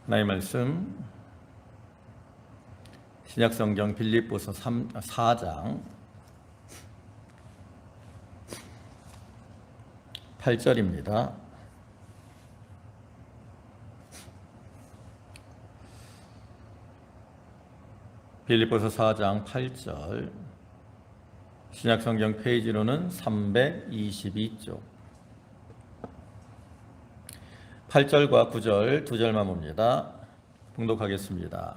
하나님의 말씀 신약성경 빌립보서 4장 8절입니다. 빌립보서 4장 8절 신약성경 페이지로는 322쪽 8절과 9절 두 절만 봅니다. 봉독하겠습니다.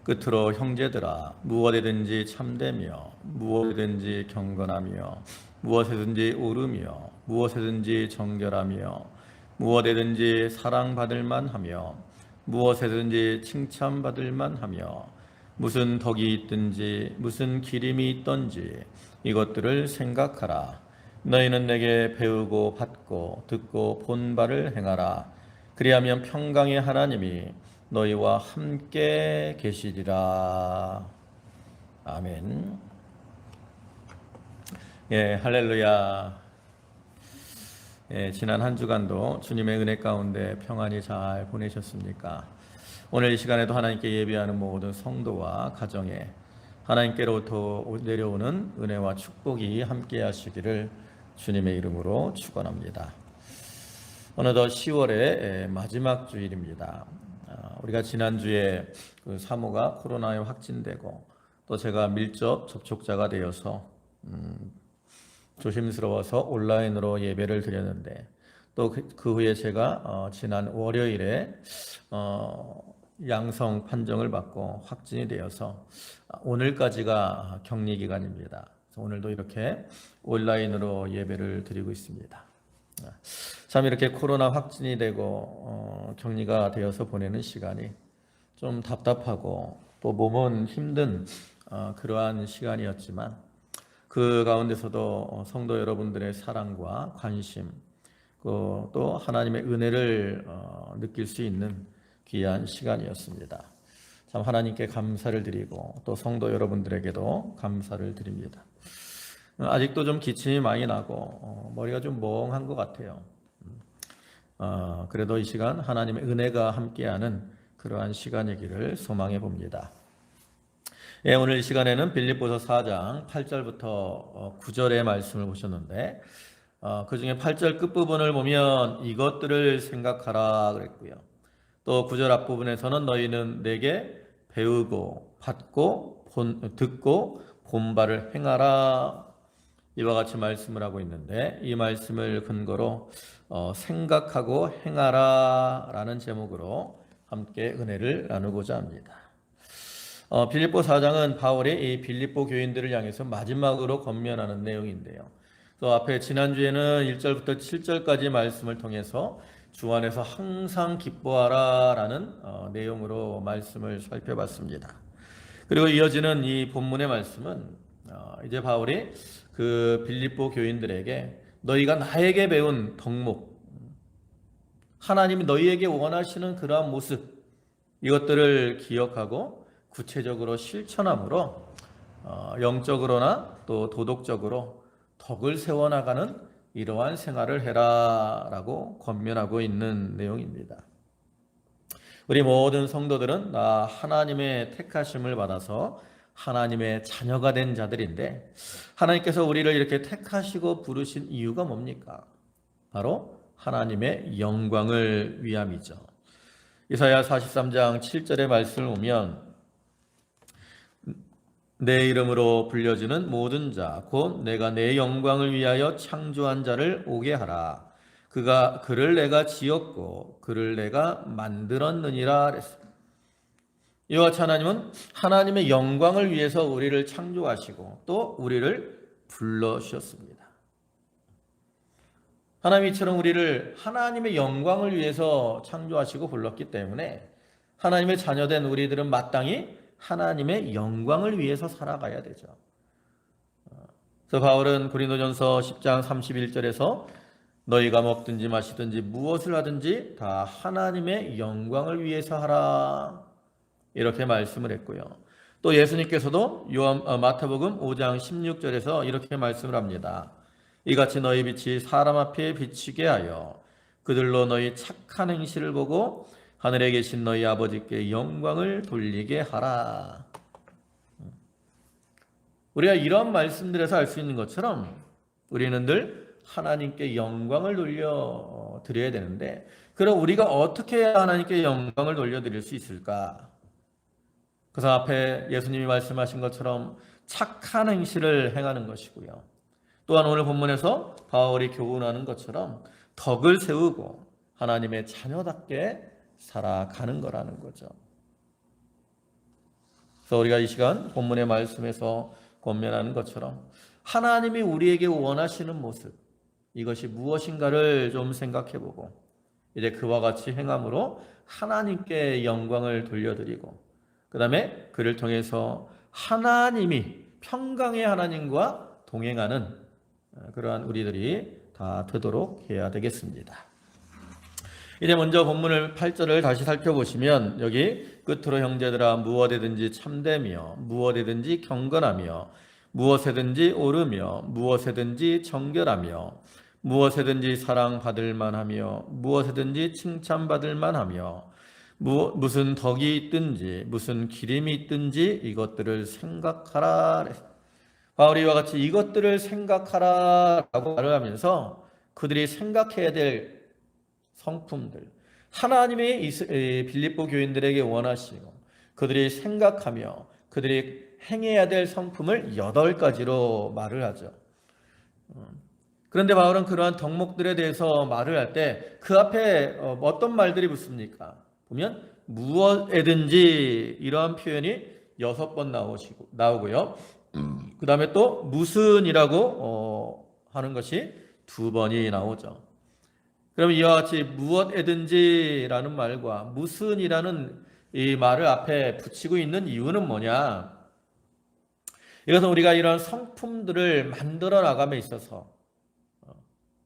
끝으로 형제들아 무엇이든지 참되며 무엇이든지 경건하며 무엇이든지 옳으며 무엇이든지 정결하며 무엇이든지 사랑받을 만하며 무엇이든지 칭찬받을 만하며 무슨 덕이 있든지 무슨 기림이 있든지 이것들을 생각하라. 너희는 내게 배우고 받고 듣고 본 바를 행하라. 그리하면 평강의 하나님이 너희와 함께 계시리라. 아멘. 할렐루야. 지난 한 주간도 주님의 은혜 가운데 평안히 잘 보내셨습니까? 오늘 이 시간에도 하나님께 예배하는 모든 성도와 가정에 하나님께로부터 내려오는 은혜와 축복이 함께 하시기를 주님의 이름으로 축원합니다. 어느덧 10월의 마지막 주일입니다. 우리가 지난주에 그 사모가 코로나에 확진되고 또 제가 밀접 접촉자가 되어서 조심스러워서 온라인으로 예배를 드렸는데 또 그 후에 제가 지난 월요일에 양성 판정을 받고 확진이 되어서 오늘까지가 격리 기간입니다. 오늘도 이렇게 온라인으로 예배를 드리고 있습니다. 참 이렇게 코로나 확진이 되고 격리가 되어서 보내는 시간이 좀 답답하고 또 몸은 힘든 그러한 시간이었지만 그 가운데서도 성도 여러분들의 사랑과 관심 또 하나님의 은혜를 느낄 수 있는 귀한 시간이었습니다. 참 하나님께 감사를 드리고 또 성도 여러분들에게도 감사를 드립니다. 아직도 좀 기침이 많이 나고 머리가 좀 멍한 것 같아요. 그래도 이 시간 하나님의 은혜가 함께하는 그러한 시간이기를 소망해 봅니다. 오늘 이 시간에는 빌립보서 4장 8절부터 9절의 말씀을 보셨는데 그 중에 8절 끝부분을 보면 이것들을 생각하라 그랬고요. 또 9절 앞부분에서는 너희는 내게 배우고 받고 듣고 본 바를 행하라 이와 같이 말씀을 하고 있는데 이 말씀을 근거로 생각하고 행하라 라는 제목으로 함께 은혜를 나누고자 합니다. 빌립보 4장은 바울이 이 빌립보 교인들을 향해서 마지막으로 권면하는 내용인데요. 또 앞에 지난주에는 1절부터 7절까지 말씀을 통해서 주 안에서 항상 기뻐하라 라는 내용으로 말씀을 살펴봤습니다. 그리고 이어지는 이 본문의 말씀은 이제 바울이 그 빌립보 교인들에게 너희가 나에게 배운 덕목, 하나님이 너희에게 원하시는 그러한 모습 이것들을 기억하고 구체적으로 실천함으로 영적으로나 또 도덕적으로 덕을 세워나가는 이러한 생활을 해라 라고 권면하고 있는 내용입니다. 우리 모든 성도들은 나 하나님의 택하심을 받아서 하나님의 자녀가 된 자들인데 하나님께서 우리를 이렇게 택하시고 부르신 이유가 뭡니까? 바로 하나님의 영광을 위함이죠. 이사야 43장 7절의 말씀을 보면 내 이름으로 불려지는 모든 자 곧 내가 내 영광을 위하여 창조한 자를 오게 하라. 그를 내가 지었고 그를 내가 만들었느니라 그랬습니다. 이와 같이 하나님은 하나님의 영광을 위해서 우리를 창조하시고 또 우리를 불러주셨습니다. 하나님이 이처럼 우리를 하나님의 영광을 위해서 창조하시고 불렀기 때문에 하나님의 자녀된 우리들은 마땅히 하나님의 영광을 위해서 살아가야 되죠. 그래서 바울은 고린도전서 10장 31절에서 너희가 먹든지 마시든지 무엇을 하든지 다 하나님의 영광을 위해서 하라 이렇게 말씀을 했고요. 또 예수님께서도 마태복음 5장 16절에서 이렇게 말씀을 합니다. 이같이 너희 빛이 사람 앞에 비치게 하여 그들로 너희 착한 행실을 보고 하늘에 계신 너희 아버지께 영광을 돌리게 하라. 우리가 이런 말씀들에서 알 수 있는 것처럼 우리는 늘 하나님께 영광을 돌려 드려야 되는데, 그럼 우리가 어떻게 해야 하나님께 영광을 돌려 드릴 수 있을까? 그래서 앞에 예수님이 말씀하신 것처럼 착한 행실을 행하는 것이고요. 또한 오늘 본문에서 바울이 교훈하는 것처럼 덕을 세우고 하나님의 자녀답게 살아가는 거라는 거죠. 그래서 우리가 이 시간 본문의 말씀에서 권면하는 것처럼 하나님이 우리에게 원하시는 모습, 이것이 무엇인가를 좀 생각해보고 이제 그와 같이 행함으로 하나님께 영광을 돌려드리고, 그 다음에 그를 통해서 하나님이 평강의 하나님과 동행하는 그러한 우리들이 다 되도록 해야 되겠습니다. 이제 먼저 본문을 8절을 다시 살펴보시면 여기 끝으로 형제들아 무엇이든지 참되며 무엇이든지 경건하며 무엇이든지 옳으며 무엇이든지 정결하며 무엇이든지 사랑받을 만하며 무엇이든지 칭찬받을 만하며 무슨 덕이 있든지 무슨 기림이 있든지 이것들을 생각하라. 바울이 이와 같이 이것들을 생각하라라고 말을 하면서 그들이 생각해야 될 성품들, 하나님의 빌립보 교인들에게 원하시고 그들이 생각하며 그들이 행해야 될 성품을 8가지로 말을 하죠. 그런데 바울은 그러한 덕목들에 대해서 말을 할 때 그 앞에 어떤 말들이 붙습니까? 보면 무엇에든지 이러한 표현이 6번 나오고요. 그 다음에 또 무슨이라고 하는 것이 2번이 나오죠. 그럼 이와 같이 무엇에든지라는 말과 무슨이라는 이 말을 앞에 붙이고 있는 이유는 뭐냐? 이것은 우리가 이런 성품들을 만들어 나감에 있어서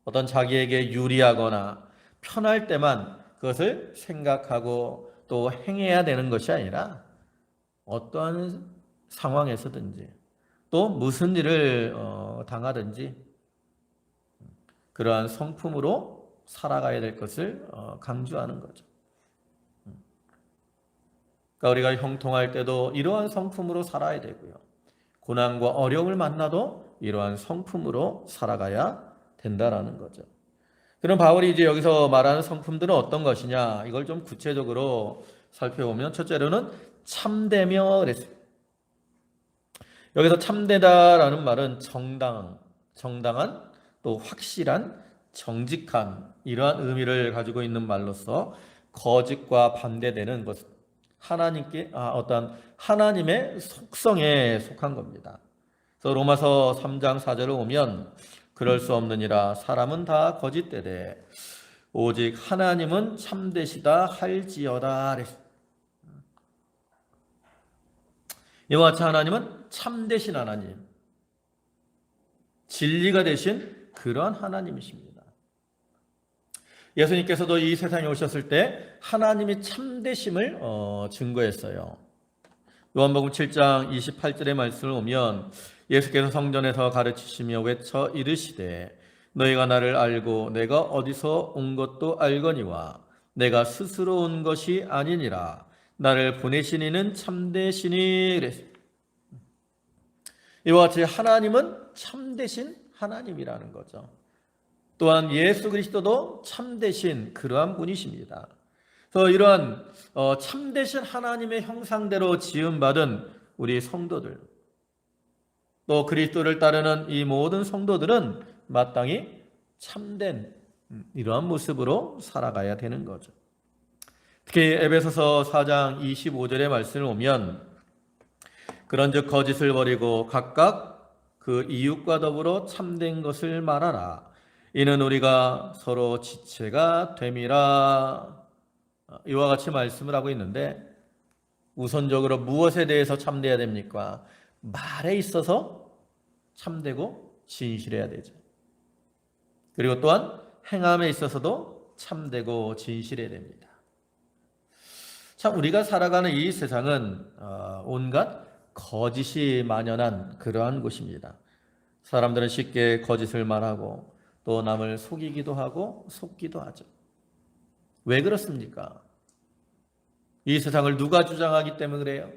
어떤 자기에게 유리하거나 편할 때만 그것을 생각하고 또 행해야 되는 것이 아니라 어떠한 상황에서든지 또 무슨 일을 당하든지 그러한 성품으로 살아가야 될 것을 강조하는 거죠. 그러니까 우리가 형통할 때도 이러한 성품으로 살아야 되고요. 고난과 어려움을 만나도 이러한 성품으로 살아가야 된다라는 거죠. 그럼 바울이 이제 여기서 말하는 성품들은 어떤 것이냐? 이걸 좀 구체적으로 살펴보면 첫째로는 참되며 그랬습니다. 여기서 참되다라는 말은 정당한 또 확실한 정직한 이러한 의미를 가지고 있는 말로서 거짓과 반대되는 것, 어떤 하나님의 속성에 속한 겁니다. 그래서 로마서 3장 4절을 보면 그럴 수 없느니라 사람은 다 거짓되되 오직 하나님은 참되시다 할지어다. 이와 같이 하나님은 참되신 하나님, 진리가 되신 그러한 하나님이십니다. 예수님께서도 이 세상에 오셨을 때 하나님이 참되심을 증거했어요. 요한복음 7장 28절의 말씀을 보면 예수께서 성전에서 가르치시며 외쳐 이르시되 너희가 나를 알고 내가 어디서 온 것도 알거니와 내가 스스로 온 것이 아니니라 나를 보내신 이는 참되시니. 이와 같이 하나님은 참되신 하나님이라는 거죠. 또한 예수 그리스도도 참되신 그러한 분이십니다. 그래서 이러한 참되신 하나님의 형상대로 지음받은 우리 성도들, 또 그리스도를 따르는 이 모든 성도들은 마땅히 참된 이러한 모습으로 살아가야 되는 거죠. 특히 에베소서 4장 25절의 말씀을 보면 그런즉 거짓을 버리고 각각 그 이웃과 더불어 참된 것을 말하라. 이는 우리가 서로 지체가 됨이라. 이와 같이 말씀을 하고 있는데 우선적으로 무엇에 대해서 참돼야 됩니까? 말에 있어서 참되고 진실해야 되죠. 그리고 또한 행함에 있어서도 참되고 진실해야 됩니다. 참 우리가 살아가는 이 세상은 온갖 거짓이 만연한 그러한 곳입니다. 사람들은 쉽게 거짓을 말하고 또 남을 속이기도 하고 속기도 하죠. 왜 그렇습니까? 이 세상을 누가 주장하기 때문에 그래요?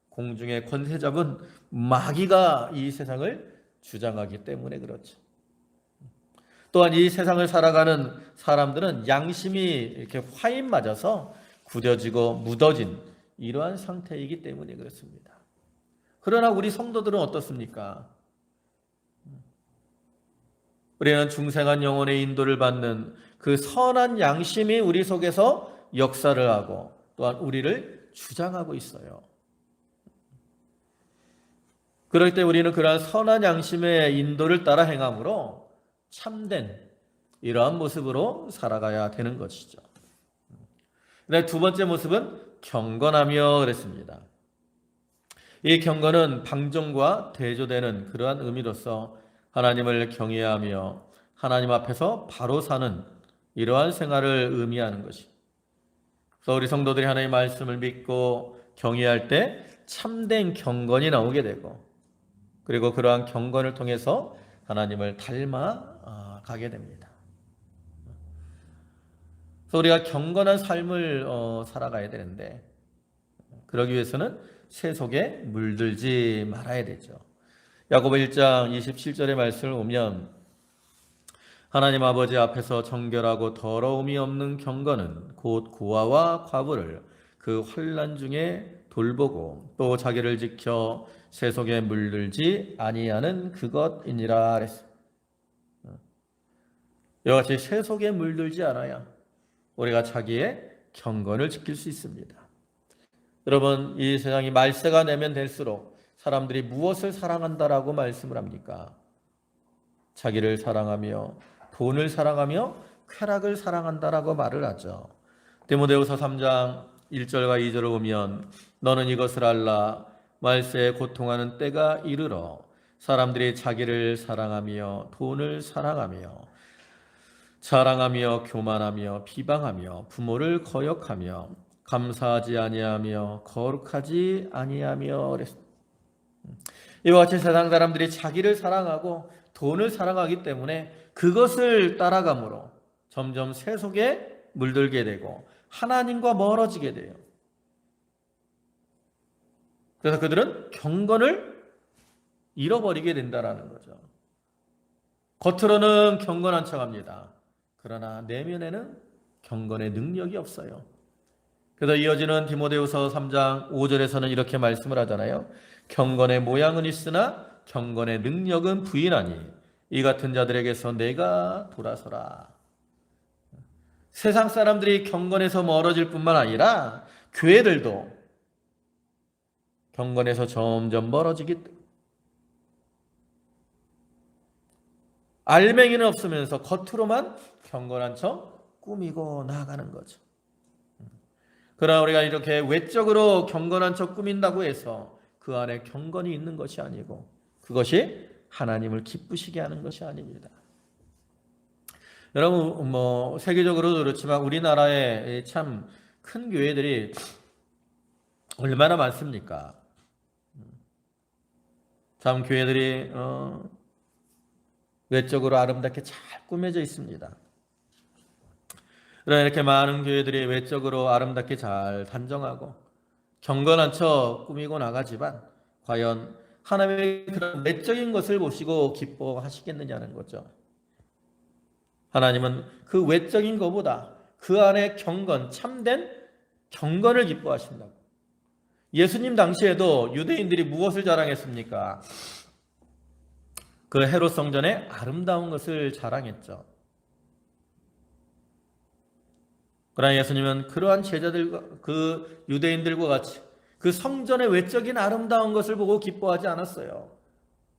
공중의 권세 잡은 마귀가 이 세상을 주장하기 때문에 그렇죠. 또한 이 세상을 살아가는 사람들은 양심이 이렇게 화인 맞아서 굳어지고 묻어진 이러한 상태이기 때문에 그렇습니다. 그러나 우리 성도들은 어떻습니까? 우리는 중생한 영혼의 인도를 받는 그 선한 양심이 우리 속에서 역사를 하고 또한 우리를 주장하고 있어요. 그럴 때 우리는 그러한 선한 양심의 인도를 따라 행함으로 참된 이러한 모습으로 살아가야 되는 것이죠. 두 번째 모습은 경건하며 그랬습니다. 이 경건은 방종과 대조되는 그러한 의미로서 하나님을 경외하며 하나님 앞에서 바로 사는 이러한 생활을 의미하는 것이. 그래서 우리 성도들이 하나님의 말씀을 믿고 경외할 때 참된 경건이 나오게 되고 그리고 그러한 경건을 통해서 하나님을 닮아 가게 됩니다. 그래서 우리가 경건한 삶을 살아가야 되는데 그러기 위해서는 세속에 물들지 말아야 되죠. 야고보 1장 27절의 말씀을 보면 하나님 아버지 앞에서 정결하고 더러움이 없는 경건은 곧 고아와 과부를 그 환난 중에 돌보고 또 자기를 지켜 세속에 물들지 아니하는 그것이니라 그랬어요. 이와 같이 세속에 물들지 않아야 우리가 자기의 경건을 지킬 수 있습니다. 여러분, 이 세상이 말세가 되면 될수록 사람들이 무엇을 사랑한다라고 말씀을 합니까? 자기를 사랑하며 돈을 사랑하며 쾌락을 사랑한다라고 말을 하죠. 디모데후서 3장 1절과 2절을 보면 너는 이것을 알라 말세에 고통하는 때가 이르러 사람들이 자기를 사랑하며 돈을 사랑하며 자랑하며 교만하며 비방하며 부모를 거역하며 감사하지 아니하며 거룩하지 아니하며 그랬습니다. 이와 같이 세상 사람들이 자기를 사랑하고 돈을 사랑하기 때문에 그것을 따라감으로 점점 세속에 물들게 되고 하나님과 멀어지게 돼요. 그래서 그들은 경건을 잃어버리게 된다는 거죠. 겉으로는 경건한 척합니다. 그러나 내면에는 경건의 능력이 없어요. 그래서 이어지는 디모데후서 3장 5절에서는 이렇게 말씀을 하잖아요. 경건의 모양은 있으나 경건의 능력은 부인하니 이 같은 자들에게서 내가 돌아서라. 세상 사람들이 경건에서 멀어질 뿐만 아니라 교회들도 경건에서 점점 멀어지기 때문에 알맹이는 없으면서 겉으로만 경건한 척 꾸미고 나아가는 거죠. 그러나 우리가 이렇게 외적으로 경건한 척 꾸민다고 해서 그 안에 경건이 있는 것이 아니고 그것이 하나님을 기쁘시게 하는 것이 아닙니다. 여러분 세계적으로도 그렇지만 우리나라에 참 큰 교회들이 얼마나 많습니까? 참 교회들이 외적으로 아름답게 잘 꾸며져 있습니다. 그러나 이렇게 많은 교회들이 외적으로 아름답게 잘 단정하고 경건한 척 꾸미고 나가지만 과연 하나님의 그런 내적인 것을 보시고 기뻐하시겠느냐는 거죠. 하나님은 그 외적인 것보다 그 안에 경건, 참된 경건을 기뻐하신다고. 예수님 당시에도 유대인들이 무엇을 자랑했습니까? 그 헤롯 성전의 아름다운 것을 자랑했죠. 그러나 예수님은 그러한 제자들과 그 유대인들과 같이 그 성전의 외적인 아름다운 것을 보고 기뻐하지 않았어요.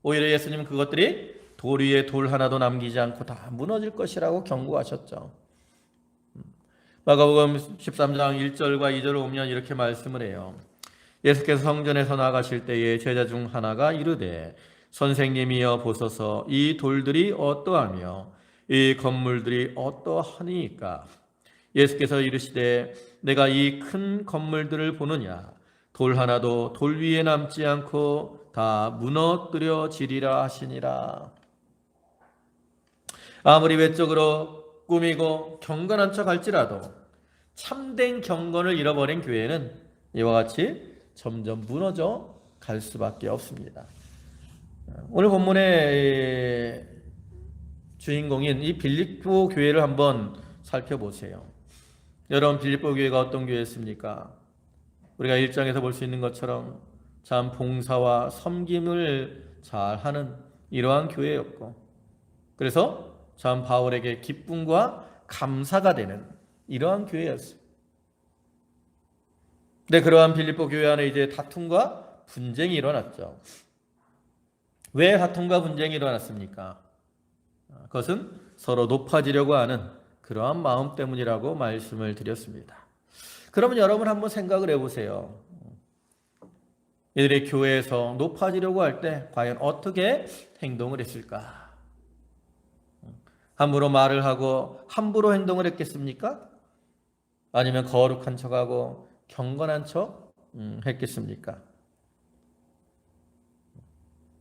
오히려 예수님은 그것들이 돌 위에 돌 하나도 남기지 않고 다 무너질 것이라고 경고하셨죠. 마가복음 13장 1절과 2절을 보면 이렇게 말씀을 해요. 예수께서 성전에서 나가실 때에 제자 중 하나가 이르되 선생님이여 보소서 이 돌들이 어떠하며 이 건물들이 어떠하니까. 예수께서 이르시되 내가 이 큰 건물들을 보느냐 돌 하나도 돌 위에 남지 않고 다 무너뜨려지리라 하시니라. 아무리 외적으로 꾸미고 경건한 척 할지라도 참된 경건을 잃어버린 교회는 이와 같이 점점 무너져 갈 수밖에 없습니다. 오늘 본문의 주인공인 이 빌립보 교회를 한번 살펴보세요. 여러분, 빌립보 교회가 어떤 교회였습니까? 우리가 1장에서 볼 수 있는 것처럼 참 봉사와 섬김을 잘하는 이러한 교회였고, 그래서 참 바울에게 기쁨과 감사가 되는 이러한 교회였어요. 근데 그러한 빌립보 교회 안에 이제 다툼과 분쟁이 일어났죠. 왜 다툼과 분쟁이 일어났습니까? 그것은 서로 높아지려고 하는 그러한 마음 때문이라고 말씀을 드렸습니다. 그러면 여러분 한번 생각을 해보세요. 이들의 교회에서 높아지려고 할 때 과연 어떻게 행동을 했을까? 함부로 말을 하고 함부로 행동을 했겠습니까? 아니면 거룩한 척하고 경건한 척 했겠습니까?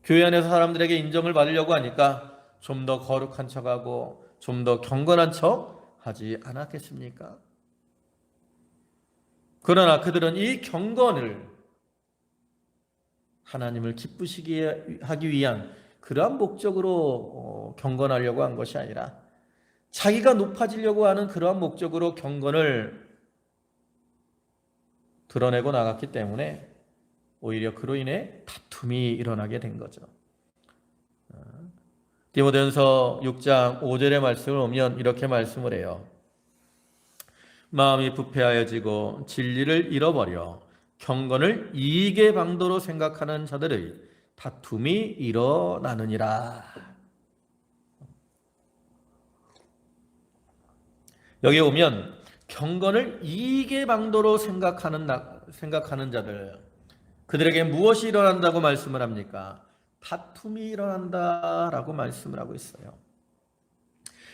교회 안에서 사람들에게 인정을 받으려고 하니까 좀 더 거룩한 척하고 좀 더 경건한 척 하지 않았겠습니까? 그러나 그들은 이 경건을 하나님을 기쁘시게 하기 위한 그러한 목적으로 경건하려고 한 것이 아니라 자기가 높아지려고 하는 그러한 목적으로 경건을 드러내고 나갔기 때문에 오히려 그로 인해 다툼이 일어나게 된 거죠. 디모데전서 6장 5절의 말씀을 보면 이렇게 말씀을 해요. 마음이 부패하여지고 진리를 잃어버려 경건을 이익의 방도로 생각하는 자들의 다툼이 일어나느니라. 여기에 오면 경건을 이익의 방도로 생각하는 자들, 그들에게 무엇이 일어난다고 말씀을 합니까? 다툼이 일어난다라고 말씀을 하고 있어요.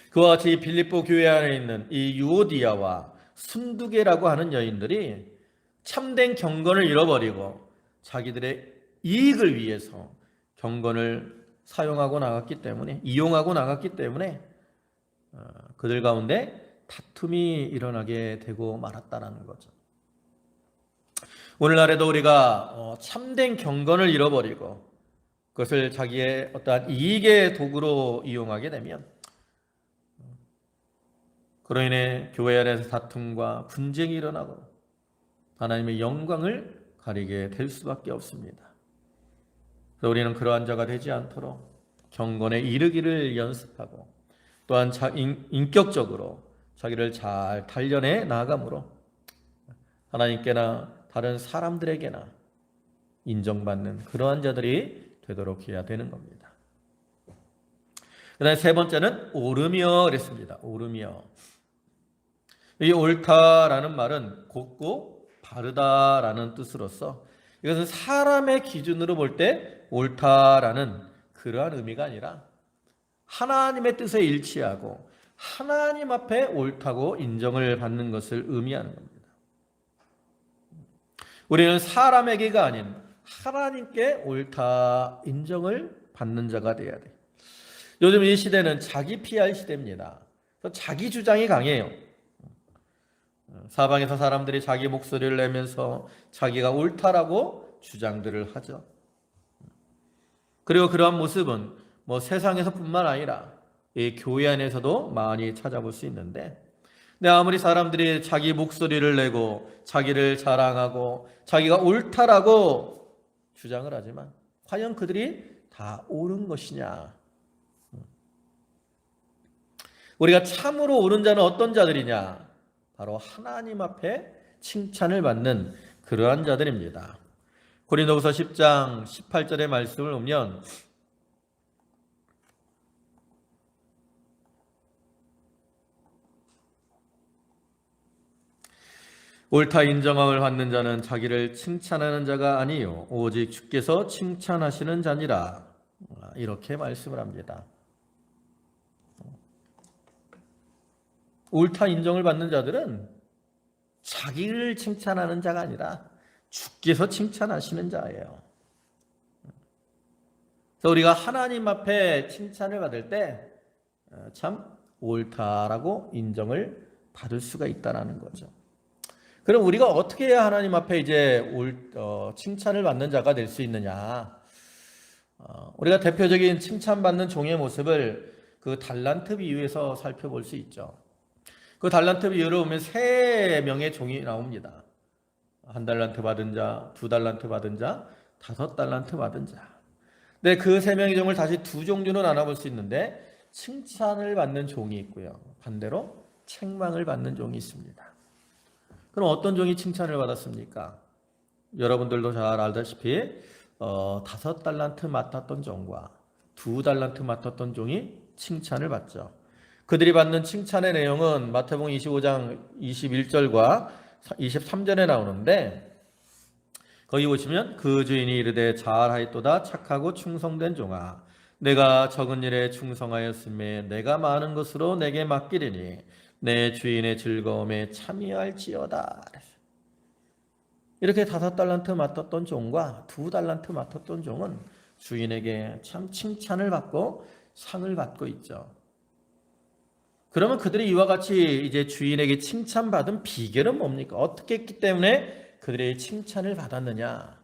그와 같이 빌립보 교회 안에 있는 이 유오디아와 순두계라고 하는 여인들이 참된 경건을 잃어버리고 자기들의 이익을 위해서 경건을 사용하고 나갔기 때문에, 이용하고 나갔기 때문에 그들 가운데 다툼이 일어나게 되고 말았다라는 거죠. 오늘날에도 우리가 참된 경건을 잃어버리고 그것을 자기의 어떠한 이익의 도구로 이용하게 되면 그로 인해 교회 안에서 다툼과 분쟁이 일어나고 하나님의 영광을 가리게 될 수밖에 없습니다. 그래서 우리는 그러한 자가 되지 않도록 경건에 이르기를 연습하고 또한 인격적으로 자기를 잘 단련해 나아감으로 하나님께나 다른 사람들에게나 인정받는 그러한 자들이 되도록 해야 되는 겁니다. 그 다음에 세 번째는 오르며 그랬습니다. 오르며. 이 옳다라는 말은 곧고 바르다라는 뜻으로서 이것은 사람의 기준으로 볼 때 옳다라는 그러한 의미가 아니라 하나님의 뜻에 일치하고 하나님 앞에 옳다고 인정을 받는 것을 의미하는 겁니다. 우리는 사람에게가 아닌 하나님께 옳다 인정을 받는 자가 되어야 돼요. 요즘 이 시대는 자기 PR 시대입니다. 자기 주장이 강해요. 사방에서 사람들이 자기 목소리를 내면서 자기가 옳다라고 주장들을 하죠. 그리고 그러한 모습은 세상에서뿐만 아니라 이 교회 안에서도 많이 찾아볼 수 있는데, 근데 아무리 사람들이 자기 목소리를 내고 자기를 자랑하고 자기가 옳다라고 주장을 하지만 과연 그들이 다 옳은 것이냐? 우리가 참으로 옳은 자는 어떤 자들이냐? 바로 하나님 앞에 칭찬을 받는 그러한 자들입니다. 고린도후서 10장 18절의 말씀을 보면 옳다 인정함을 받는 자는 자기를 칭찬하는 자가 아니요 오직 주께서 칭찬하시는 자니라. 이렇게 말씀을 합니다. 옳다 인정을 받는 자들은 자기를 칭찬하는 자가 아니라 주께서 칭찬하시는 자예요. 그래서 우리가 하나님 앞에 칭찬을 받을 때 참 옳다라고 인정을 받을 수가 있다는 거죠. 그럼 우리가 어떻게 해야 하나님 앞에 이제 칭찬을 받는 자가 될 수 있느냐? 우리가 대표적인 칭찬받는 종의 모습을 그 달란트 비유에서 살펴볼 수 있죠. 그 달란트 비유를 보면 세 명의 종이 나옵니다. 한 달란트 받은 자, 두 달란트 받은 자, 다섯 달란트 받은 자. 네, 그 세 명의 종을 다시 두 종류로 나눠볼 수 있는데 칭찬을 받는 종이 있고요. 반대로 책망을 받는 종이 있습니다. 그럼 어떤 종이 칭찬을 받았습니까? 여러분들도 잘 알다시피 다섯 달란트 맡았던 종과 두 달란트 맡았던 종이 칭찬을 받죠. 그들이 받는 칭찬의 내용은 마태복음 25장 21절과 23절에 나오는데 거기 보시면 그 주인이 이르되 잘하였도다 착하고 충성된 종아 내가 적은 일에 충성하였음에 내가 많은 것으로 내게 맡기리니 내 주인의 즐거움에 참여할지어다. 이렇게 다섯 달란트 맡았던 종과 두 달란트 맡았던 종은 주인에게 참 칭찬을 받고 상을 받고 있죠. 그러면 그들이 이와 같이 이제 주인에게 칭찬받은 비결은 뭡니까? 어떻게 했기 때문에 그들의 칭찬을 받았느냐?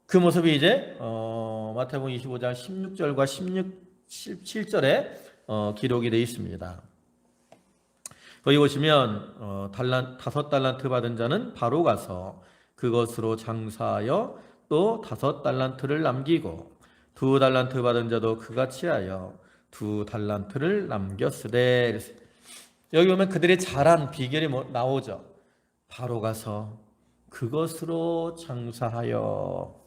그 모습이 이제 마태복음 25장 16절과 17절에 기록이 되어 있습니다. 거기 보시면 다섯 달란트 받은 자는 바로 가서 그것으로 장사하여 또 다섯 달란트를 남기고 두 달란트 받은 자도 그같이 하여 두 달란트를 남겼으되. 여기 보면 그들이 잘한 비결이 나오죠. 바로 가서 그것으로 장사하여,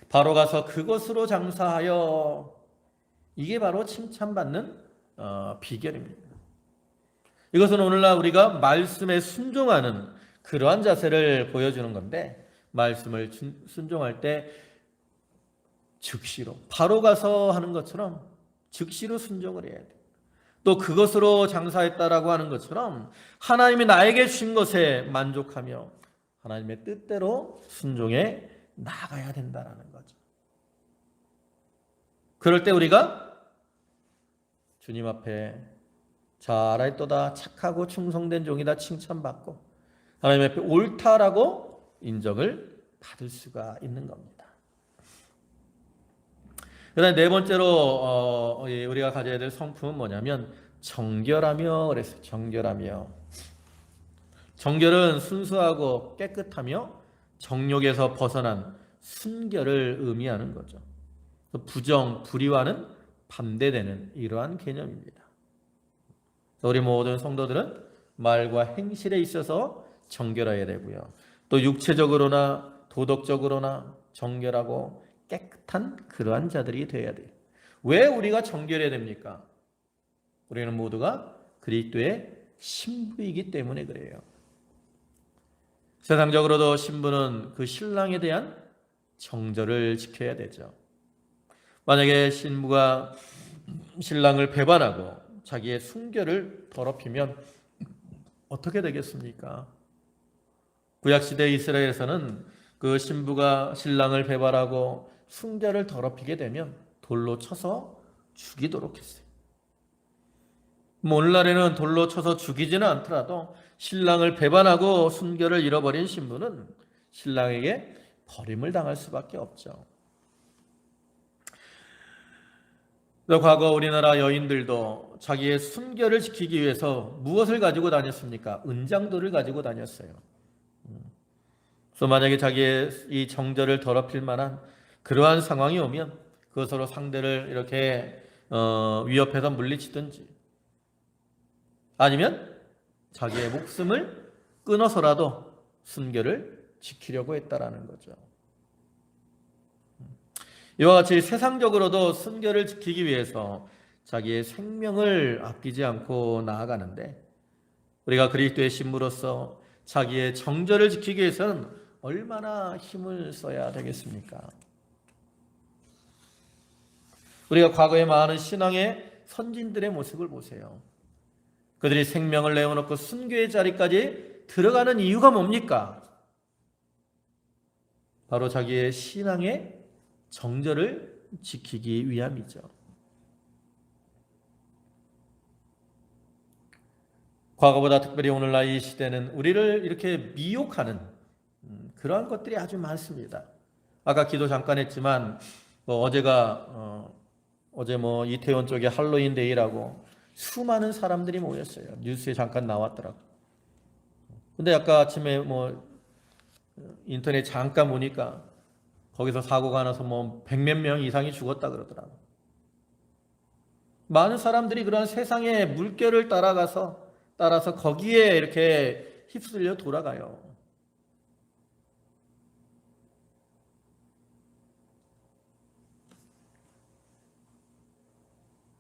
바로 가서 그것으로 장사하여, 이게 바로 칭찬받는 비결입니다. 이것은 오늘날 우리가 말씀에 순종하는 그러한 자세를 보여주는 건데, 말씀을 순종할 때 즉시로 바로 가서 하는 것처럼 즉시로 순종을 해야 돼. 또 그것으로 장사했다라고 하는 것처럼 하나님이 나에게 주신 것에 만족하며 하나님의 뜻대로 순종해 나가야 된다라는 거죠. 그럴 때 우리가 주님 앞에 잘하였도다 착하고 충성된 종이다 칭찬받고 하나님 앞에 옳다라고 인정을 받을 수가 있는 겁니다. 그다음 네 번째로 우리가 가져야 될 성품은 뭐냐면 정결하며 그랬어요. 정결하며. 정결은 순수하고 깨끗하며 정욕에서 벗어난 순결을 의미하는 거죠. 부정, 불의와는 반대되는 이러한 개념입니다. 우리 모든 성도들은 말과 행실에 있어서 정결해야 되고요. 또 육체적으로나 도덕적으로나 정결하고 깨끗한 그러한 자들이 되어야 돼요. 왜 우리가 정결해야 됩니까? 우리는 모두가 그리스도의 신부이기 때문에 그래요. 세상적으로도 신부는 그 신랑에 대한 정절을 지켜야 되죠. 만약에 신부가 신랑을 배반하고 자기의 순결을 더럽히면 어떻게 되겠습니까? 구약시대 이스라엘에서는 그 신부가 신랑을 배반하고 순결을 더럽히게 되면 돌로 쳐서 죽이도록 했어요. 오늘날에는 돌로 쳐서 죽이지는 않더라도 신랑을 배반하고 순결을 잃어버린 신부는 신랑에게 버림을 당할 수밖에 없죠. 과거 우리나라 여인들도 자기의 순결을 지키기 위해서 무엇을 가지고 다녔습니까? 은장도를 가지고 다녔어요. 그래서 만약에 자기의 이 정절을 더럽힐 만한 그러한 상황이 오면 그것으로 상대를 이렇게 위협해서 물리치든지 아니면 자기의 목숨을 끊어서라도 순결을 지키려고 했다라는 거죠. 이와 같이 세상적으로도 순결을 지키기 위해서 자기의 생명을 아끼지 않고 나아가는데 우리가 그리스도의 신부로서 자기의 정절을 지키기 위해서는 얼마나 힘을 써야 되겠습니까? 우리가 과거에 많은 신앙의 선진들의 모습을 보세요. 그들이 생명을 내어놓고 순교의 자리까지 들어가는 이유가 뭡니까? 바로 자기의 신앙의 정절을 지키기 위함이죠. 과거보다 특별히 오늘날 이 시대는 우리를 이렇게 미혹하는 그러한 것들이 아주 많습니다. 아까 기도 잠깐 했지만 어제 이태원 쪽에 할로윈 데이라고 수많은 사람들이 모였어요. 뉴스에 잠깐 나왔더라고. 근데 아까 아침에 인터넷 잠깐 보니까 거기서 사고가 나서 100몇 명 이상이 죽었다 그러더라고. 많은 사람들이 그런 세상의 물결을 따라서 거기에 이렇게 휩쓸려 돌아가요.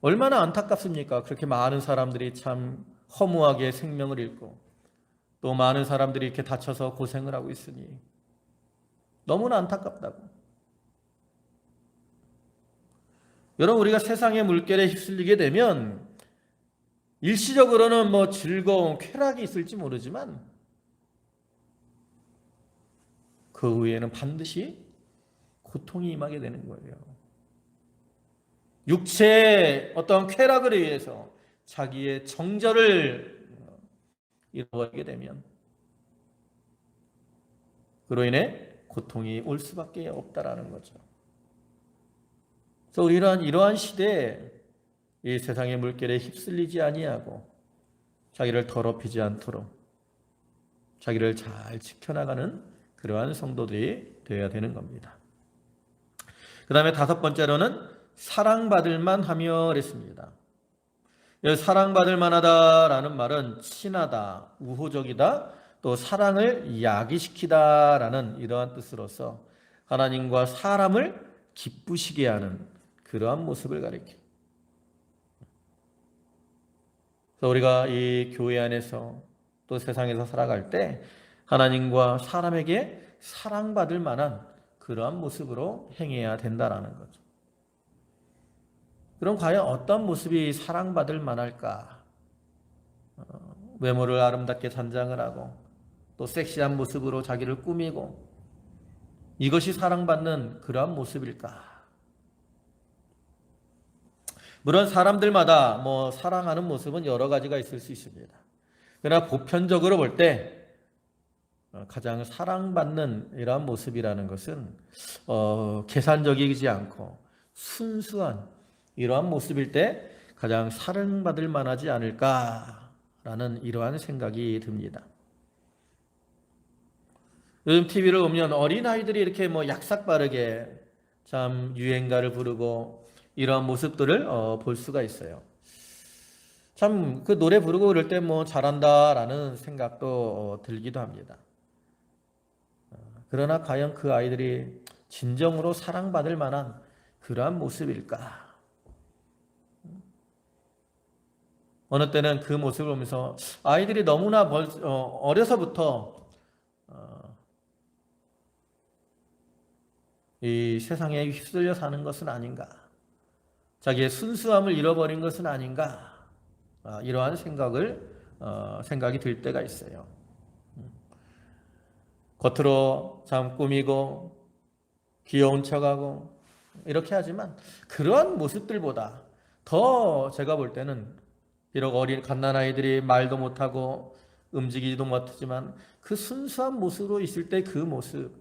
얼마나 안타깝습니까? 그렇게 많은 사람들이 참 허무하게 생명을 잃고 또 많은 사람들이 이렇게 다쳐서 고생을 하고 있으니 너무나 안타깝다고. 여러분, 우리가 세상의 물결에 휩쓸리게 되면 일시적으로는 즐거운 쾌락이 있을지 모르지만 그 후에는 반드시 고통이 임하게 되는 거예요. 육체의 어떤 쾌락을 위해서 자기의 정절을 잃어버리게 되면 그로 인해 고통이 올 수밖에 없다라는 거죠. 그래서 우리는 이러한 시대에 이 세상의 물결에 휩쓸리지 아니하고 자기를 더럽히지 않도록 자기를 잘 지켜나가는 그러한 성도들이 되어야 되는 겁니다. 그 다음에 5번째로는 사랑받을 만하며 그랬습니다. 사랑받을 만하다라는 말은 친하다, 우호적이다, 또 사랑을 야기시키다라는 이러한 뜻으로서 하나님과 사람을 기쁘시게 하는 그러한 모습을 가리킵니다. 그래서 우리가 이 교회 안에서 또 세상에서 살아갈 때 하나님과 사람에게 사랑받을 만한 그러한 모습으로 행해야 된다라는 거죠. 그럼 과연 어떤 모습이 사랑받을 만할까? 외모를 아름답게 단장을 하고 또 섹시한 모습으로 자기를 꾸미고 이것이 사랑받는 그러한 모습일까? 물론 사람들마다 사랑하는 모습은 여러 가지가 있을 수 있습니다. 그러나 보편적으로 볼 때 가장 사랑받는 이러한 모습이라는 것은 계산적이지 않고 순수한 이러한 모습일 때 가장 사랑받을 만하지 않을까라는 이러한 생각이 듭니다. 요즘 TV를 보면 어린아이들이 이렇게 약삭빠르게 참 유행가를 부르고 이러한 모습들을 볼 수가 있어요. 참 그 노래 부르고 그럴 때 잘한다라는 생각도 들기도 합니다. 그러나 과연 그 아이들이 진정으로 사랑받을 만한 그러한 모습일까? 어느 때는 그 모습을 보면서 아이들이 너무나 어려서부터 이 세상에 휩쓸려 사는 것은 아닌가? 자기의 순수함을 잃어버린 것은 아닌가? 이러한 생각이 들 때가 있어요. 겉으로 참 꾸미고 귀여운 척하고 이렇게 하지만 그러한 모습들보다 더 제가 볼 때는 비록 어린 갓난아이들이 말도 못하고 움직이지도 못하지만 그 순수한 모습으로 있을 때 그 모습,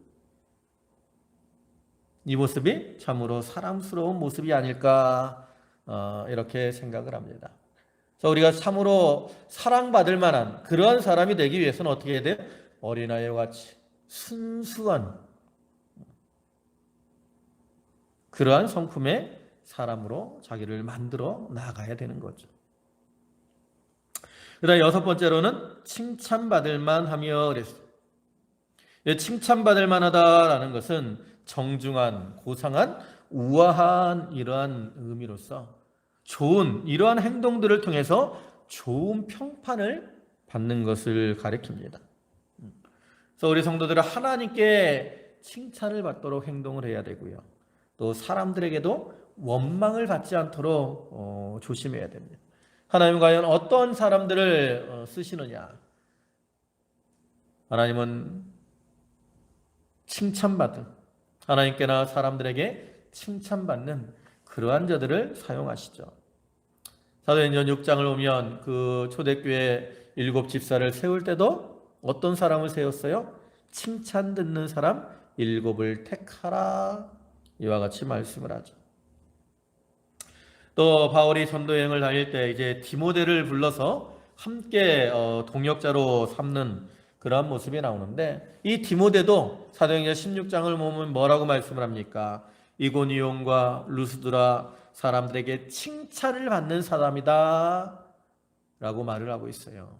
이 모습이 참으로 사랑스러운 모습이 아닐까 이렇게 생각을 합니다. 그래서 우리가 참으로 사랑받을 만한 그러한 사람이 되기 위해서는 어떻게 해야 돼요? 어린아이와 같이 순수한 그러한 성품의 사람으로 자기를 만들어 나가야 되는 거죠. 그 다음 6번째로는 칭찬받을 만하며 그랬어요. 칭찬받을 만하다라는 것은 정중한, 고상한, 우아한 이러한 의미로서 좋은 이러한 행동들을 통해서 좋은 평판을 받는 것을 가리킵니다. 그래서 우리 성도들은 하나님께 칭찬을 받도록 행동을 해야 되고요. 또 사람들에게도 원망을 받지 않도록 조심해야 됩니다. 하나님은 과연 어떤 사람들을 쓰시느냐? 하나님은 칭찬받은, 하나님께나 사람들에게 칭찬받는 그러한 자들을 사용하시죠. 사도행전 6장을 보면 그 초대교회 일곱 집사를 세울 때도 어떤 사람을 세웠어요? 칭찬 듣는 사람 일곱을 택하라. 이와 같이 말씀을 하죠. 또 바울이 전도 여행을 다닐 때 이제 디모데를 불러서 함께 동역자로 삼는 그러한 모습이 나오는데, 이 디모데도 사도행전 16장을 보면 뭐라고 말씀을 합니까? 이고니온과 루스드라 사람들에게 칭찬을 받는 사람이다 라고 말을 하고 있어요.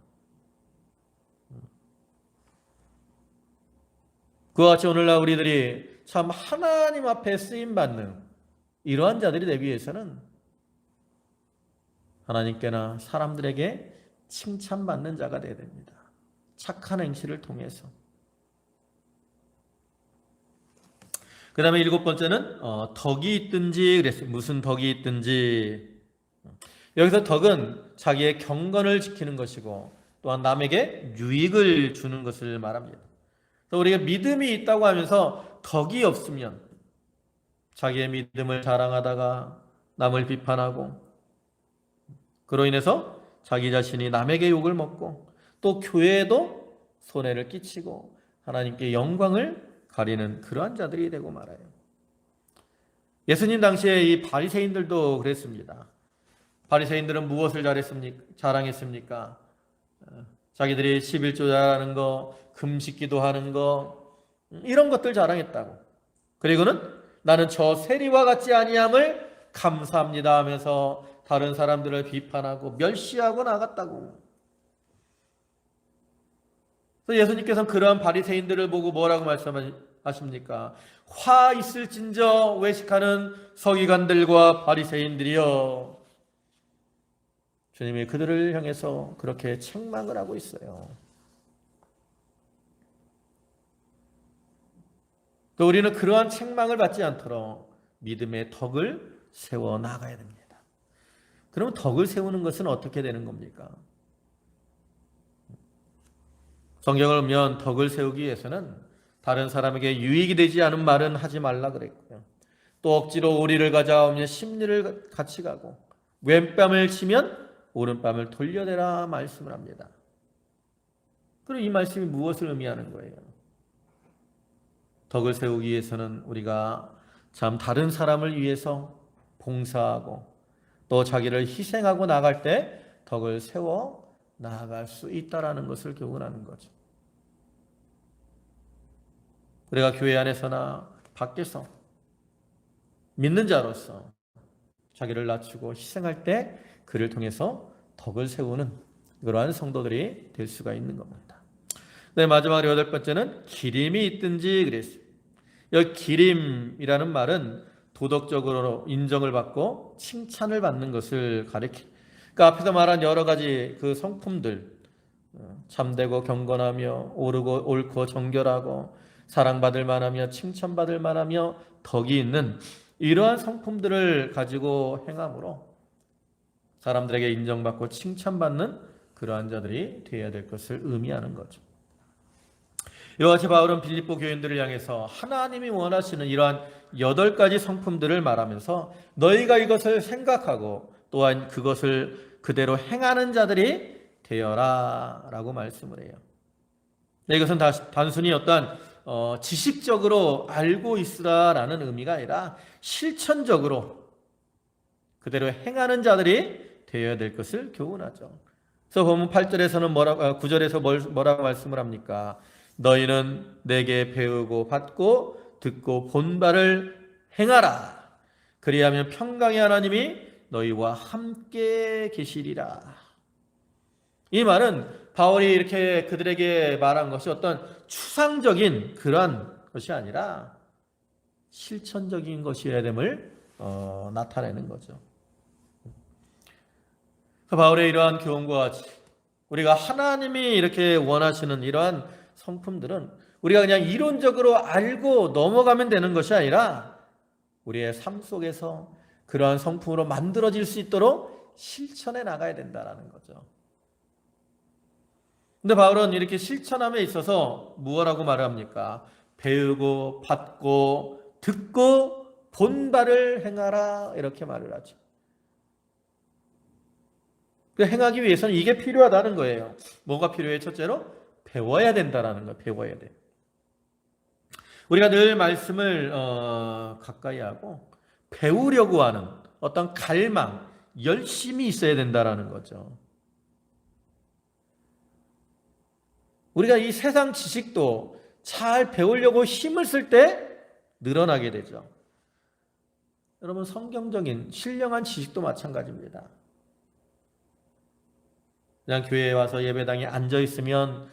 그와 같이 오늘날 우리들이 참 하나님 앞에 쓰임받는 이러한 자들이 되기 위해서는 하나님께나 사람들에게 칭찬받는 자가 되어야 됩니다. 착한 행실을 통해서. 그 다음에 일곱 번째는 덕이 있든지 그랬어요. 무슨 덕이 있든지. 여기서 덕은 자기의 경건을 지키는 것이고 또한 남에게 유익을 주는 것을 말합니다. 그래서 우리가 믿음이 있다고 하면서 덕이 없으면 자기의 믿음을 자랑하다가 남을 비판하고, 그로 인해서 자기 자신이 남에게 욕을 먹고 또 교회에도 손해를 끼치고 하나님께 영광을 가리는 그러한 자들이 되고 말아요. 예수님 당시에 이 바리새인들도 그랬습니다. 바리새인들은 무엇을 자랑했습니까? 자기들이 11조 잘하는 거, 금식기도 하는 거, 이런 것들 자랑했다고. 그리고는 나는 저 세리와 같지 아니함을 감사합니다 하면서 다른 사람들을 비판하고 멸시하고 나갔다고. 그래서 예수님께서는 그러한 바리새인들을 보고 뭐라고 말씀하십니까? 화 있을진저 외식하는 서기관들과 바리새인들이여. 주님이 그들을 향해서 그렇게 책망을 하고 있어요. 또 우리는 그러한 책망을 받지 않도록 믿음의 덕을 세워 나가야 됩니다. 그럼 덕을 세우는 것은 어떻게 되는 겁니까? 성경을 보면 덕을 세우기 위해서는 다른 사람에게 유익이 되지 않은 말은 하지 말라 그랬고요. 또 억지로 오리를 가져오면 심리를 같이 가고, 왼뺨을 치면 오른뺨을 돌려대라 말씀을 합니다. 그럼 이 말씀이 무엇을 의미하는 거예요? 덕을 세우기 위해서는 우리가 참 다른 사람을 위해서 봉사하고 또 자기를 희생하고 나갈 때 덕을 세워 나아갈 수 있다라는 것을 교훈하는 거죠. 우리가 교회 안에서나 밖에서 믿는 자로서 자기를 낮추고 희생할 때 그를 통해서 덕을 세우는 그러한 성도들이 될 수가 있는 겁니다. 네, 마지막으로 여덟 번째는 기림이 있든지 그랬어요. 여기 기림이라는 말은 도덕적으로 인정을 받고 칭찬을 받는 것을 가리킵니다. 그러니까 앞에서 말한 여러 가지 그 성품들, 참되고 경건하며 옳고 정결하고 사랑받을 만하며 칭찬받을 만하며 덕이 있는 이러한 성품들을 가지고 행함으로 사람들에게 인정받고 칭찬받는 그러한 자들이 되어야 될 것을 의미하는 거죠. 이와 같이 바울은 빌립보 교인들을 향해서 하나님이 원하시는 이러한 8가지 성품들을 말하면서 너희가 이것을 생각하고 또한 그것을 그대로 행하는 자들이 되어라 라고 말씀을 해요. 이것은 단순히 어떤 지식적으로 알고 있으라라는 의미가 아니라 실천적으로 그대로 행하는 자들이 되어야 될 것을 교훈하죠. 그래서 보면 8절에서는 9절에서 뭐라고 말씀을 합니까? 너희는 내게 배우고 받고 듣고 본 바를 행하라. 그리하면 평강의 하나님이 너희와 함께 계시리라. 이 말은 바울이 이렇게 그들에게 말한 것이 어떤 추상적인 그런 것이 아니라 실천적인 것이어야 됨을 나타내는 거죠. 바울의 이러한 교훈과 같이 우리가 하나님이 이렇게 원하시는 이러한 성품들은 우리가 그냥 이론적으로 알고 넘어가면 되는 것이 아니라 우리의 삶 속에서 그러한 성품으로 만들어질 수 있도록 실천해 나가야 된다는 거죠. 근데 바울은 이렇게 실천함에 있어서 무엇라고 말을 합니까? 배우고 받고 듣고 본 바를 행하라 이렇게 말을 하죠. 그 행하기 위해서는 이게 필요하다는 거예요. 뭐가 필요해? 첫째로 배워야 된다라는 거예요. 배워야 돼. 우리가 늘 말씀을 가까이 하고 배우려고 하는 어떤 갈망, 열심이 있어야 된다라는 거죠. 우리가 이 세상 지식도 잘 배우려고 힘을 쓸 때 늘어나게 되죠. 여러분, 성경적인 신령한 지식도 마찬가지입니다. 그냥 교회에 와서 예배당에 앉아 있으면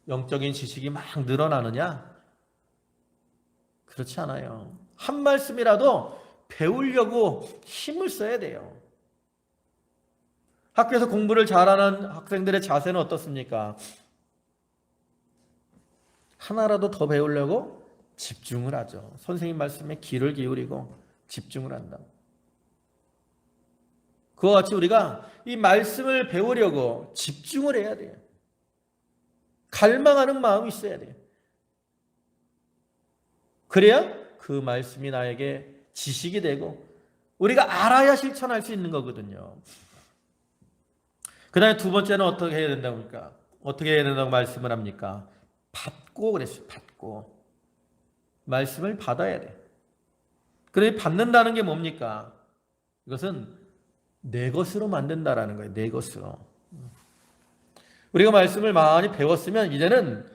영적인 지식이 막 늘어나느냐? 그렇지 않아요. 한 말씀이라도 배우려고 힘을 써야 돼요. 학교에서 공부를 잘하는 학생들의 자세는 어떻습니까? 하나라도 더 배우려고 집중을 하죠. 선생님 말씀에 귀를 기울이고 집중을 한다. 그와 같이 우리가 이 말씀을 배우려고 집중을 해야 돼요. 갈망하는 마음이 있어야 돼요. 그래야 그 말씀이 나에게 지식이 되고 우리가 알아야 실천할 수 있는 거거든요. 그 다음에 두 번째는 어떻게 해야 된다고 합니까? 어떻게 해야 된다고 말씀을 합니까? 받고 그랬어요. 받고. 말씀을 받아야 돼. 그래 받는다는 게 뭡니까? 이것은 내 것으로 만든다라는 거예요. 내 것으로. 우리가 말씀을 많이 배웠으면 이제는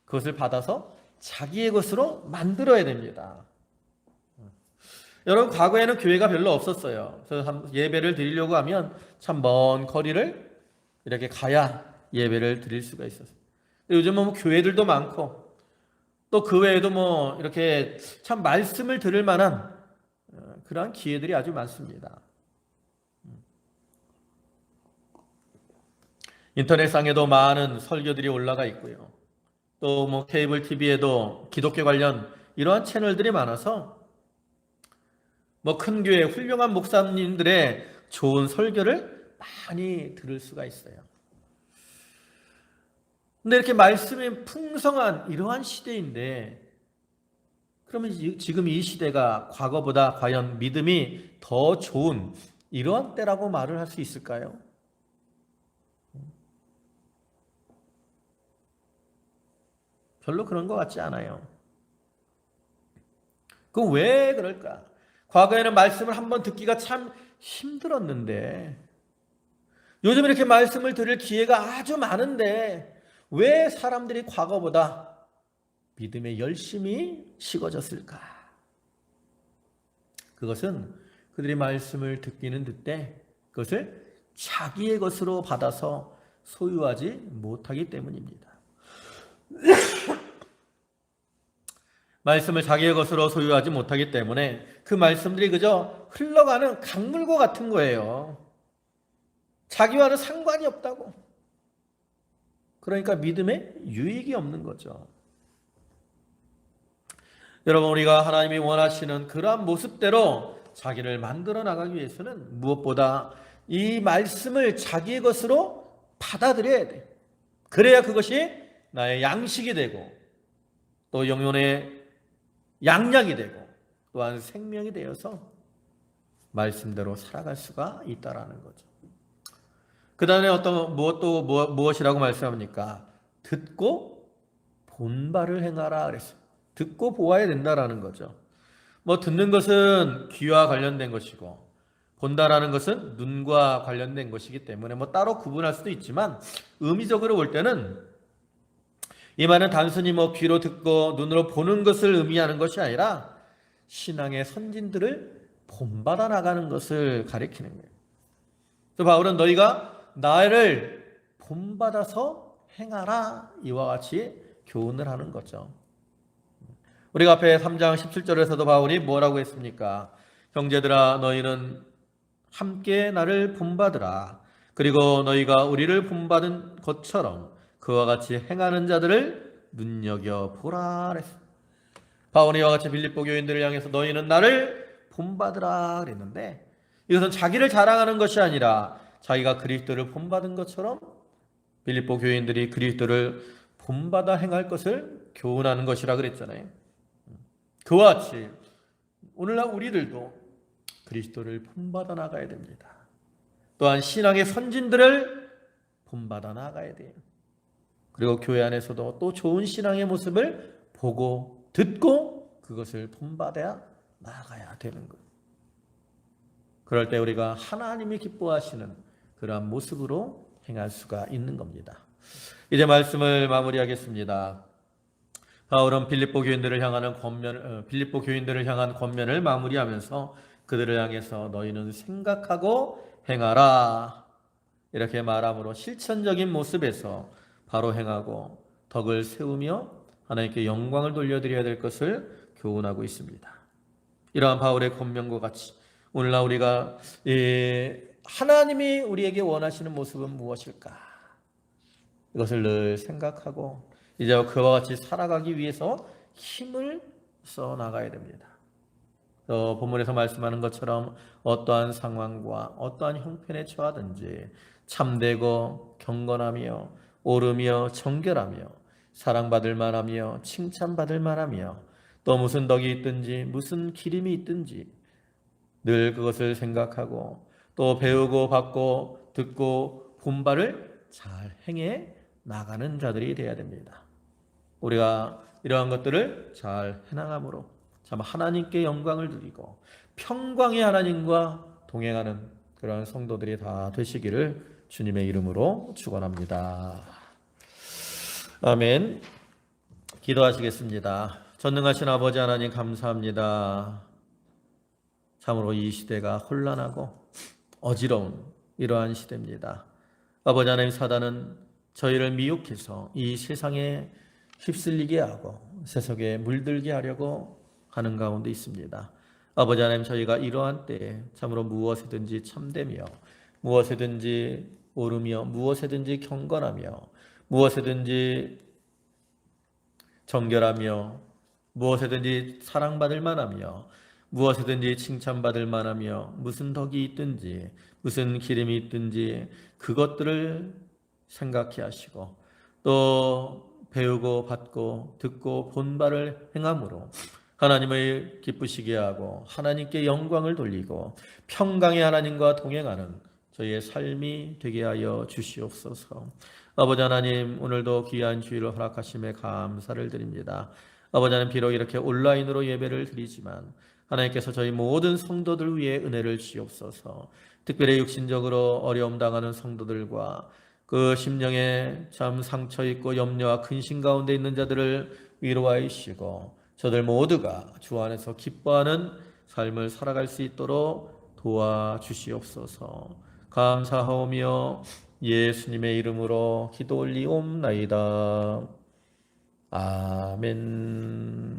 그것을 받아서 자기의 것으로 만들어야 됩니다. 여러분, 과거에는 교회가 별로 없었어요. 그래서 예배를 드리려고 하면 참 먼 거리를 이렇게 가야 예배를 드릴 수가 있었어요. 요즘은 뭐 교회들도 많고 또 그 외에도 뭐 이렇게 참 말씀을 들을 만한 그러한 기회들이 아주 많습니다. 인터넷상에도 많은 설교들이 올라가 있고요. 또 뭐 케이블 TV에도 기독교 관련 이러한 채널들이 많아서 뭐 큰 교회 훌륭한 목사님들의 좋은 설교를 많이 들을 수가 있어요. 근데 이렇게 말씀이 풍성한 이러한 시대인데 그러면 지금 이 시대가 과거보다 과연 믿음이 더 좋은 이러한 때라고 말을 할 수 있을까요? 별로 그런 것 같지 않아요. 그럼 왜 그럴까? 과거에는 말씀을 한번 듣기가 참 힘들었는데 요즘 이렇게 말씀을 들을 기회가 아주 많은데 왜 사람들이 과거보다 믿음의 열심이 식어졌을까? 그것은 그들이 말씀을 듣기는 듣되 그것을 자기의 것으로 받아서 소유하지 못하기 때문입니다. 말씀을 자기의 것으로 소유하지 못하기 때문에 그 말씀들이 그저 흘러가는 강물과 같은 거예요. 자기와는 상관이 없다고. 그러니까 믿음에 유익이 없는 거죠. 여러분, 우리가 하나님이 원하시는 그러한 모습대로 자기를 만들어 나가기 위해서는 무엇보다 이 말씀을 자기의 것으로 받아들여야 돼. 그래야 그것이 나의 양식이 되고 또 영혼의 양약이 되고 또한 생명이 되어서 말씀대로 살아갈 수가 있다라는 거죠. 그 다음에 무엇이라고 말씀합니까? 듣고 본바를 행하라 그랬어요. 듣고 보아야 된다라는 거죠. 뭐 듣는 것은 귀와 관련된 것이고 본다라는 것은 눈과 관련된 것이기 때문에 뭐 따로 구분할 수도 있지만 의미적으로 볼 때는 이 말은 단순히 뭐 귀로 듣고 눈으로 보는 것을 의미하는 것이 아니라 신앙의 선진들을 본받아 나가는 것을 가리키는 거예요. 그래서 바울은 너희가 나를 본받아서 행하라 이와 같이 교훈을 하는 거죠. 우리가 앞에 3장 17절에서도 바울이 뭐라고 했습니까? 형제들아 너희는 함께 나를 본받으라. 그리고 너희가 우리를 본받은 것처럼 그와 같이 행하는 자들을 눈여겨보라 그랬어요. 바울이 이와 같이 빌립보 교인들을 향해서 너희는 나를 본받으라 그랬는데 이것은 자기를 자랑하는 것이 아니라 자기가 그리스도를 본받은 것처럼 빌립보 교인들이 그리스도를 본받아 행할 것을 교훈하는 것이라 그랬잖아요. 그와 같이 오늘날 우리들도 그리스도를 본받아 나가야 됩니다. 또한 신앙의 선진들을 본받아 나가야 돼요. 그리고 교회 안에서도 또 좋은 신앙의 모습을 보고 듣고 그것을 본받아야 나아가야 되는 거예요. 그럴 때 우리가 하나님이 기뻐하시는 그러한 모습으로 행할 수가 있는 겁니다. 이제 말씀을 마무리하겠습니다. 바울은 빌립보 교인들을 향한 권면을 마무리하면서 그들을 향해서 너희는 생각하고 행하라 이렇게 말함으로 실천적인 모습에서 바로 행하고 덕을 세우며 하나님께 영광을 돌려드려야 될 것을 교훈하고 있습니다. 이러한 바울의 권면과 같이 오늘날 우리가 하나님이 우리에게 원하시는 모습은 무엇일까? 이것을 늘 생각하고 이제 그와 같이 살아가기 위해서 힘을 써 나가야 됩니다. 본문에서 말씀하는 것처럼 어떠한 상황과 어떠한 형편에 처하든지 참되고 경건하며 옳으며 정결하며 사랑받을 만하며 칭찬받을 만하며 또 무슨 덕이 있든지 무슨 기림이 있든지 늘 그것을 생각하고 또 배우고 받고 듣고 본바를 잘 행해 나가는 자들이 되어야 됩니다. 우리가 이러한 것들을 잘 해나감으로 참 하나님께 영광을 드리고 평강의 하나님과 동행하는 그런 성도들이 다 되시기를 주님의 이름으로 축원합니다. 아멘. 기도하시겠습니다. 전능하신 아버지 하나님 감사합니다. 참으로 이 시대가 혼란하고 어지러운 이러한 시대입니다. 아버지 하나님, 사단은 저희를 미혹해서 이 세상에 휩쓸리게 하고 세속에 물들게 하려고 하는 가운데 있습니다. 아버지 하나님, 저희가 이러한 때에 참으로 무엇이든지 참되며 무엇이든지 옳으며 무엇이든지 경건하며 무엇이든지 정결하며 무엇이든지 사랑받을 만하며 무엇이든지 칭찬받을 만하며 무슨 덕이 있든지 무슨 기름이 있든지 그것들을 생각해 하시고 또 배우고 받고 듣고 본바를 행함으로 하나님을 기쁘시게 하고 하나님께 영광을 돌리고 평강의 하나님과 동행하는 저희의 삶이 되게 하여 주시옵소서. 아버지 하나님, 오늘도 귀한 주일을 허락하심에 감사를 드립니다. 아버지 하나님, 비록 이렇게 온라인으로 예배를 드리지만 하나님께서 저희 모든 성도들 위해 은혜를 주옵소서. 특별히 육신적으로 어려움 당하는 성도들과 그 심령에 참 상처 있고 염려와 근심 가운데 있는 자들을 위로하여 주시고 저들 모두가 주 안에서 기뻐하는 삶을 살아갈 수 있도록 도와주시옵소서. 감사하오며 예수님의 이름으로 기도 올리옵나이다. 아멘.